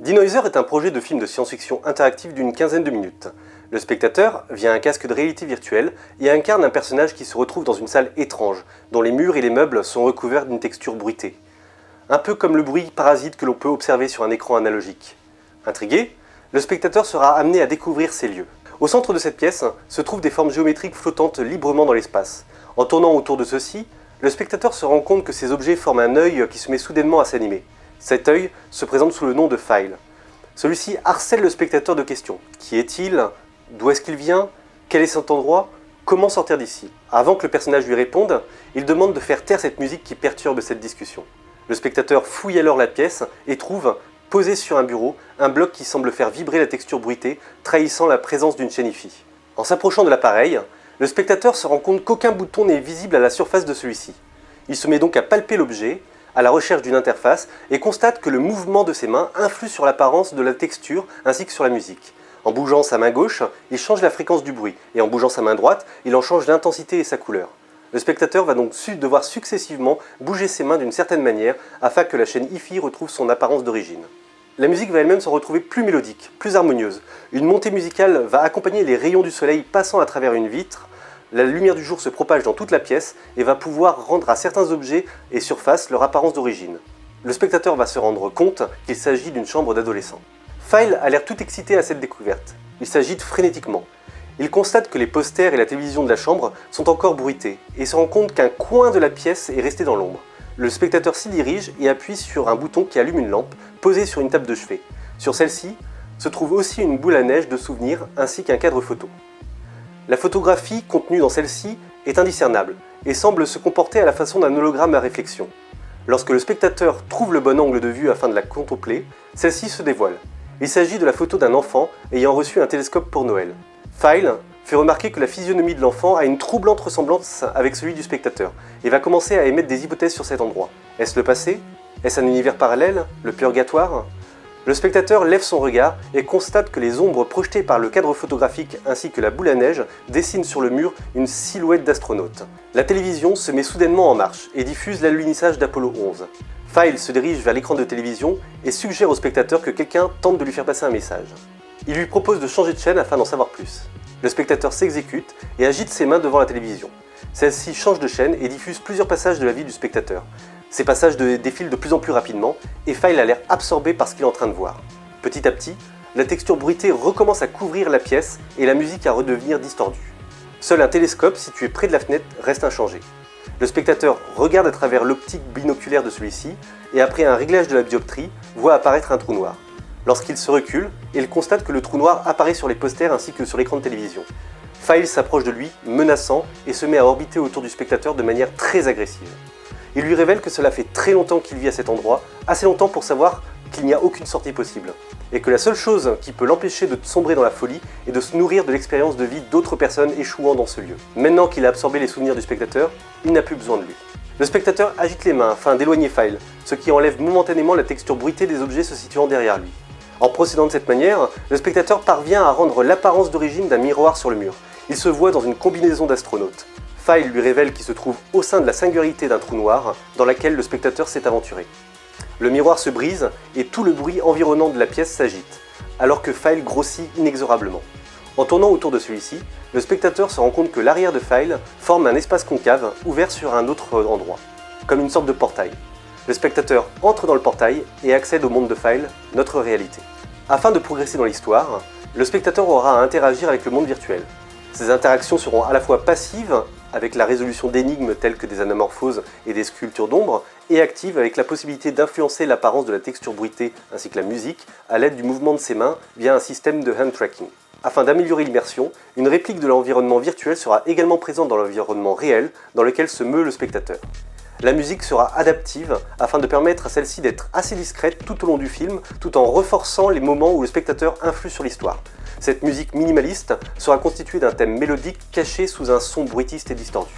Denoiser est un projet de film de science-fiction interactif d'une quinzaine de minutes. Le spectateur, via un casque de réalité virtuelle, y incarne un personnage qui se retrouve dans une salle étrange, dont les murs et les meubles sont recouverts d'une texture bruitée. Un peu comme le bruit parasite que l'on peut observer sur un écran analogique. Intrigué, le spectateur sera amené à découvrir ces lieux. Au centre de cette pièce se trouvent des formes géométriques flottantes librement dans l'espace. En tournant autour de ceux-ci, le spectateur se rend compte que ces objets forment un œil qui se met soudainement à s'animer. Cet œil se présente sous le nom de File. Celui-ci harcèle le spectateur de questions. Qui est-il? D'où est-ce qu'il vient? Quel est cet endroit? Comment sortir d'ici? Avant que le personnage lui réponde, il demande de faire taire cette musique qui perturbe cette discussion. Le spectateur fouille alors la pièce et trouve, posé sur un bureau, un bloc qui semble faire vibrer la texture bruitée, trahissant la présence d'une chaîne hi-fi. En s'approchant de l'appareil, le spectateur se rend compte qu'aucun bouton n'est visible à la surface de celui-ci. Il se met donc à palper l'objet, à la recherche d'une interface, et constate que le mouvement de ses mains influe sur l'apparence de la texture ainsi que sur la musique. En bougeant sa main gauche, il change la fréquence du bruit, et en bougeant sa main droite, il en change l'intensité et sa couleur. Le spectateur va donc devoir successivement bouger ses mains d'une certaine manière afin que la chaîne hi-fi retrouve son apparence d'origine. La musique va elle-même se retrouver plus mélodique, plus harmonieuse. Une montée musicale va accompagner les rayons du soleil passant à travers une vitre. La lumière du jour se propage dans toute la pièce et va pouvoir rendre à certains objets et surfaces leur apparence d'origine. Le spectateur va se rendre compte qu'il s'agit d'une chambre d'adolescent. File a l'air tout excité à cette découverte. Il s'agite frénétiquement. Il constate que les posters et la télévision de la chambre sont encore bruités et se rend compte qu'un coin de la pièce est resté dans l'ombre. Le spectateur s'y dirige et appuie sur un bouton qui allume une lampe posée sur une table de chevet. Sur celle-ci se trouve aussi une boule à neige de souvenirs ainsi qu'un cadre photo. La photographie contenue dans celle-ci est indiscernable et semble se comporter à la façon d'un hologramme à réflexion. Lorsque le spectateur trouve le bon angle de vue afin de la contempler, celle-ci se dévoile. Il s'agit de la photo d'un enfant ayant reçu un télescope pour Noël. File fait remarquer que la physionomie de l'enfant a une troublante ressemblance avec celui du spectateur et va commencer à émettre des hypothèses sur cet endroit. Est-ce le passé? Est-ce un univers parallèle? Le purgatoire? Le spectateur lève son regard et constate que les ombres projetées par le cadre photographique ainsi que la boule à neige dessinent sur le mur une silhouette d'astronaute. La télévision se met soudainement en marche et diffuse l'alunissage d'Apollo 11. File se dirige vers l'écran de télévision et suggère au spectateur que quelqu'un tente de lui faire passer un message. Il lui propose de changer de chaîne afin d'en savoir plus. Le spectateur s'exécute et agite ses mains devant la télévision. Celle-ci change de chaîne et diffuse plusieurs passages de la vie du spectateur. Ces passages défilent de plus en plus rapidement et File a l'air absorbé par ce qu'il est en train de voir. Petit à petit, la texture bruitée recommence à couvrir la pièce et la musique à redevenir distordue. Seul un télescope situé près de la fenêtre reste inchangé. Le spectateur regarde à travers l'optique binoculaire de celui-ci et après un réglage de la dioptrie, voit apparaître un trou noir. Lorsqu'il se recule, il constate que le trou noir apparaît sur les posters ainsi que sur l'écran de télévision. File s'approche de lui, menaçant, et se met à orbiter autour du spectateur de manière très agressive. Il lui révèle que cela fait très longtemps qu'il vit à cet endroit, assez longtemps pour savoir qu'il n'y a aucune sortie possible, et que la seule chose qui peut l'empêcher de sombrer dans la folie est de se nourrir de l'expérience de vie d'autres personnes échouant dans ce lieu. Maintenant qu'il a absorbé les souvenirs du spectateur, il n'a plus besoin de lui. Le spectateur agite les mains afin d'éloigner File, ce qui enlève momentanément la texture bruitée des objets se situant derrière lui. En procédant de cette manière, le spectateur parvient à rendre l'apparence d'origine d'un miroir sur le mur. Il se voit dans une combinaison d'astronautes. File lui révèle qu'il se trouve au sein de la singularité d'un trou noir dans laquelle le spectateur s'est aventuré. Le miroir se brise et tout le bruit environnant de la pièce s'agite, alors que File grossit inexorablement. En tournant autour de celui-ci, le spectateur se rend compte que l'arrière de File forme un espace concave ouvert sur un autre endroit, comme une sorte de portail. Le spectateur entre dans le portail et accède au monde de File, notre réalité. Afin de progresser dans l'histoire, le spectateur aura à interagir avec le monde virtuel. Ces interactions seront à la fois passives, avec la résolution d'énigmes telles que des anamorphoses et des sculptures d'ombre, et actives avec la possibilité d'influencer l'apparence de la texture bruitée ainsi que la musique à l'aide du mouvement de ses mains via un système de hand tracking. Afin d'améliorer l'immersion, une réplique de l'environnement virtuel sera également présente dans l'environnement réel dans lequel se meut le spectateur. La musique sera adaptive afin de permettre à celle-ci d'être assez discrète tout au long du film, tout en renforçant les moments où le spectateur influe sur l'histoire. Cette musique minimaliste sera constituée d'un thème mélodique caché sous un son bruitiste et distordu.